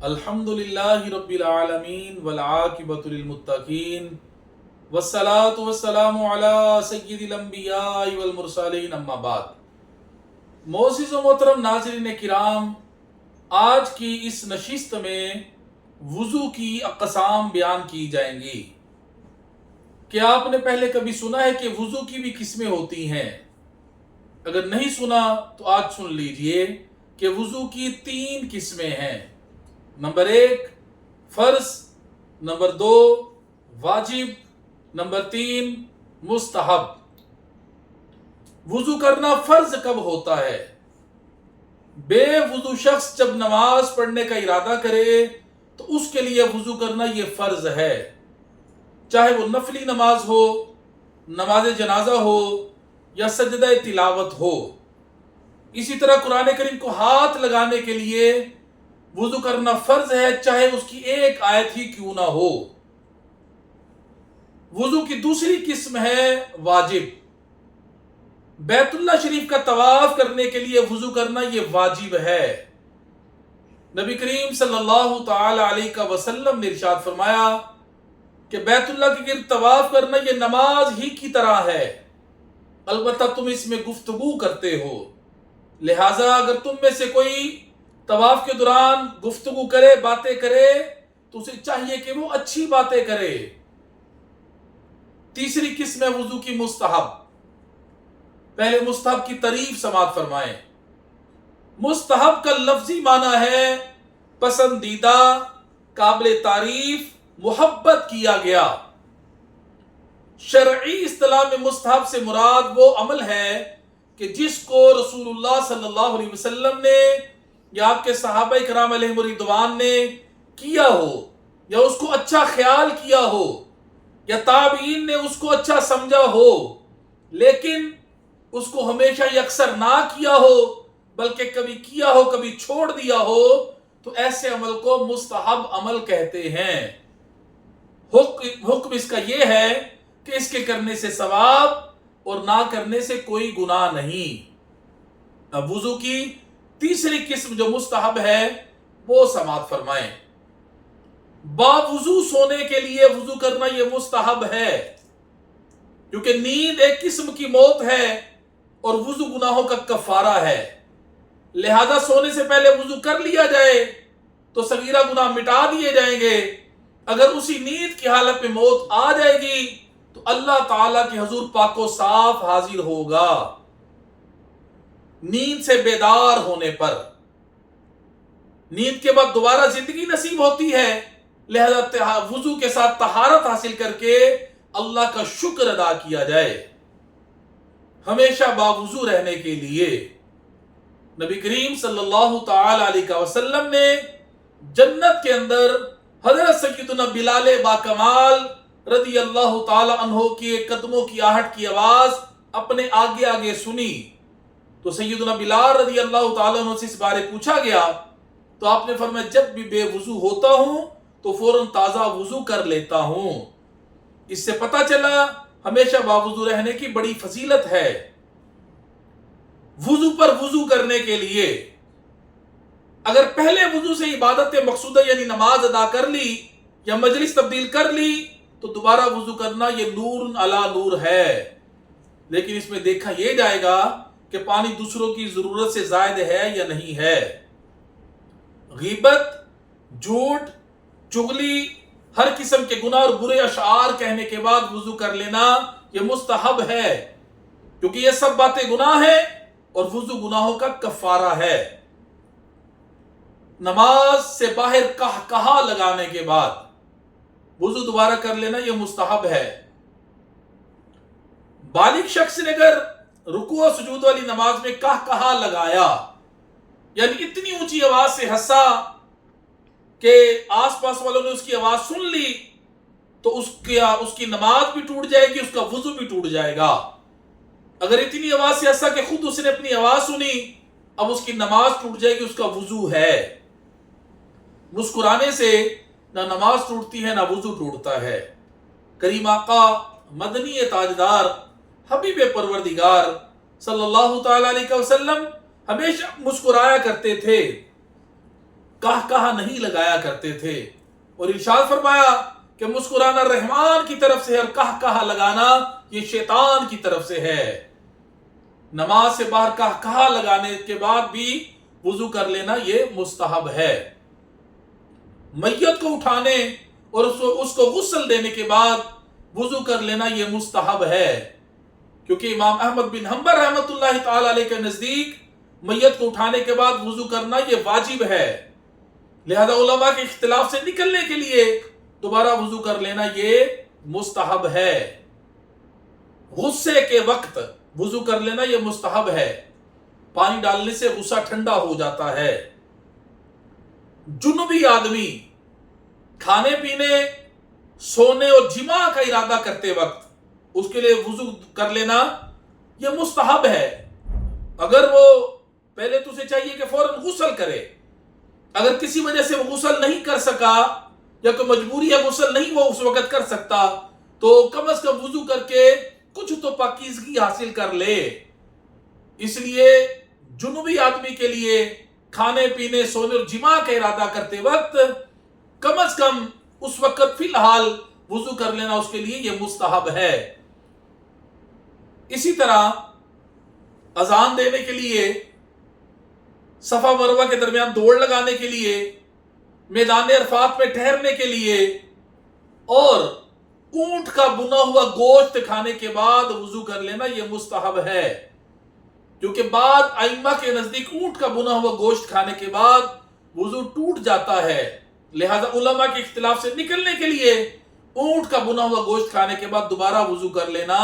अल्हम्दुलिल्लाहि रब्बिल आलमीन वल आकिबतु लिल मुत्तकीन वस्सलातु वस्सलामु अला सय्यिदिल अंबियाइ वल मुरसलीन अम्मा बाद। मोअज़्ज़िज़ व मोहतरम नाज़रीन किराम, आज की इस नशिस्त में वुज़ू की अक़साम बयान की जाएंगी। क्या आपने पहले कभी सुना है कि वुज़ू की भी किस्में होती हैं? अगर नहीं सुना तो आज सुन लीजिए कि वुज़ू की 3 किस्में हैं। नंबर 1 फर्ज, नंबर 2 वाजिब, नंबर 3 मुस्तहब। वुज़ू करना फर्ज कब होता है? बेवुज़ू शख्स जब नमाज पढ़ने का इरादा करे तो उसके लिए वुज़ू करना ये फर्ज है, चाहे वो नफली नमाज हो, नमाज जनाजा हो या सजदा तिलावत हो। इसी तरह कुरान करीम को हाथ लगाने के लिए वुज़ू करना फर्ज है, चाहे उसकी एक आयत ही क्यों ना हो। वुज़ू की दूसरी किस्म है वाजिब। बैतुल्लाह शरीफ का तवाफ करने के लिए वुज़ू करना यह वाजिब है। नबी करीम सल्लल्लाहु ताला अलैहि वसल्लम ने इरशाद फरमाया कि बैतुल्लाह के गिर्द तवाफ करना यह नमाज ही की तरह है, अलबत्ता तुम इसमें गुफ्तगू करते हो। लिहाजा अगर तुम में से कोई तवाफ के दौरान गुफ्तगू करे, बातें करे, तो उसे चाहिए कि वो अच्छी बातें करे। तीसरी किस्म है वुज़ू की मुस्तहब। पहले मुस्तहब की तारीफ समाअत फरमाएं। मुस्तहब का लफ्जी माना है पसंदीदा, काबिल तारीफ, मुहब्बत किया गया। शरई इस्तिलाह में मुस्तहब से मुराद वो अमल है कि जिसको रसूलुल्लाह सल्लल्लाहु अलैहि वसल्लम ने या आपके सहाबा इकराम अलैहिम रिदवान ने किया हो, या उसको अच्छा ख्याल किया हो, या ताबीन ने उसको अच्छा समझा हो, लेकिन उसको हमेशा अक्सर ना किया हो, बल्कि कभी किया हो कभी छोड़ दिया हो, तो ऐसे अमल को मुस्तहब अमल कहते हैं। हुक्म इसका यह है कि इसके करने से सवाब और ना करने से कोई गुनाह नहीं। अब वुज़ू की तीसरी किस्म जो मुस्तहब है वो समाअत फरमाएं। बावुज़ू सोने के लिए वुज़ू करना यह मुस्तहब है, क्योंकि नींद एक किस्म की मौत है और वुज़ू गुनाहों का कफारा है। लिहाजा सोने से पहले वुज़ू कर लिया जाए तो सगीरा गुनाह मिटा दिए जाएंगे। अगर उसी नींद की हालत में मौत आ जाएगी तो अल्लाह ताला के हुजूर पाको साफ हाजिर होगा। नींद से बेदार होने पर नींद के बाद दोबारा जिंदगी नसीब होती है। लिहाजा वुज़ू के साथ तहारत हासिल करके अल्लाह का शुक्र अदा किया जाए। हमेशा बावुज़ू रहने के लिए नबी करीम सल्लल्लाहु ताला अलैहि वसल्लम ने जन्नत के अंदर हजरत सय्यदुना बिलाल बाकमाल रदी अल्लाह ताला अन्हो के कदमों की आहट की आवाज अपने आगे आगे सुनी। तो सय्यदुना बिलाल रदी अल्लाह ताला अन्हो से इस बारे पूछा गया तो आपने फरमाया, जब भी बेवुज़ू होता हूं तो फौरन ताज़ा वुज़ू कर लेता हूं। इससे पता चला हमेशा बावुज़ू रहने की बड़ी फजीलत है। वुज़ू पर वुज़ू करने के लिए अगर पहले वुज़ू से इबादत मकसूदा यानी नमाज अदा कर ली या मजलिस तब्दील कर ली तो दोबारा वुज़ू करना ये नूर अला नूर है। लेकिन इसमें देखा यह जाएगा कि पानी दूसरों की जरूरत से जायद है या नहीं है। गीबत, झूठ, चुगली, हर किस्म के गुनाह और बुरे अशार कहने के बाद वुज़ू कर लेना यह मुस्तहब है, क्योंकि यह सब बातें गुनाह है और वुज़ू गुनाहों का कफारा है। नमाज से बाहर कहा लगाने के बाद वुज़ू दोबारा कर लेना यह मुस्तहब है। बालिग शख्स ने अगर रुकू और सुजूद वाली नमाज में कहा लगाया, यानी इतनी ऊंची आवाज से हंसा कि आसपास वालों ने उसकी आवाज सुन ली, तो उसकी नमाज भी टूट जाएगी, उसका वुज़ू भी टूट जाएगा। अगर इतनी आवाज से हंसा कि खुद उसने अपनी आवाज सुनी, अब उसकी नमाज टूट जाएगी, उसका वुज़ू है। मुस्कुराने से ना नमाज टूटती है ना वुज़ू टूटता है। करीम आका मदनी ताजदार हबीब परवरदिगार सल्लल्लाहु ताला अलैहि वसल्लम हमेशा मुस्कुराया करते थे। کہا نہیں لگایا کرتے تھے، اور ارشاد فرمایا کہ مسکرانا رحمان کی طرف سے اور کہا لگانا یہ شیطان کی طرف سے ہے۔ نماز سے باہر کہا لگانے کے بعد بھی وضو کر لینا یہ مستحب ہے۔ میت کو اٹھانے اور اس کو غسل دینے کے بعد وضو کر لینا یہ مستحب ہے، کیونکہ امام احمد بن حنبل رحمۃ اللہ تعالی علیہ کے نزدیک میت کو اٹھانے کے بعد وضو کرنا یہ واجب ہے، لہذا علماء کے اختلاف سے نکلنے کے لیے دوبارہ وضو کر لینا یہ مستحب ہے۔ غصے کے وقت وضو کر لینا یہ مستحب ہے، پانی ڈالنے سے غصہ ٹھنڈا ہو جاتا ہے۔ جنبی آدمی کھانے پینے، سونے اور جماع کا ارادہ کرتے وقت اس کے لیے وضو کر لینا یہ مستحب ہے۔ اگر وہ پہلے تو اسے چاہیے کہ فوراً غسل کرے، اگر کسی وجہ سے وہ غسل نہیں کر سکا یا کوئی مجبوری ہے غسل نہیں وہ اس وقت کر سکتا، تو کم از کم وضو کر کے کچھ تو پاکیزگی حاصل کر لے۔ اس لیے جنوبی آدمی کے لیے کھانے پینے، سونے اور جماع کا ارادہ کرتے وقت کم از کم اس وقت فی الحال وضو کر لینا اس کے لیے یہ مستحب ہے۔ اسی طرح اذان دینے کے لیے، صفا مروہ کے درمیان دوڑ لگانے کے لیے، میدان عرفات میں ٹھہرنے کے لیے اور اونٹ کا بنا ہوا گوشت کھانے کے بعد وضو کر لینا یہ مستحب ہے، کیونکہ بعض ائمہ کے نزدیک اونٹ کا بنا ہوا گوشت کھانے کے بعد وضو ٹوٹ جاتا ہے، لہذا علماء کے اختلاف سے نکلنے کے لیے اونٹ کا بنا ہوا گوشت کھانے کے بعد دوبارہ وضو کر لینا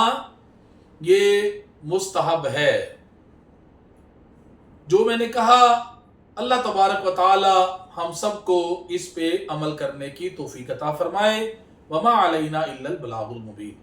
یہ مستحب ہے۔ جو میں نے کہا اللہ تبارک و تعالی ہم سب کو اس پہ عمل کرنے کی توفیق عطا فرمائے۔ وما علینا الا البلاغ المبین۔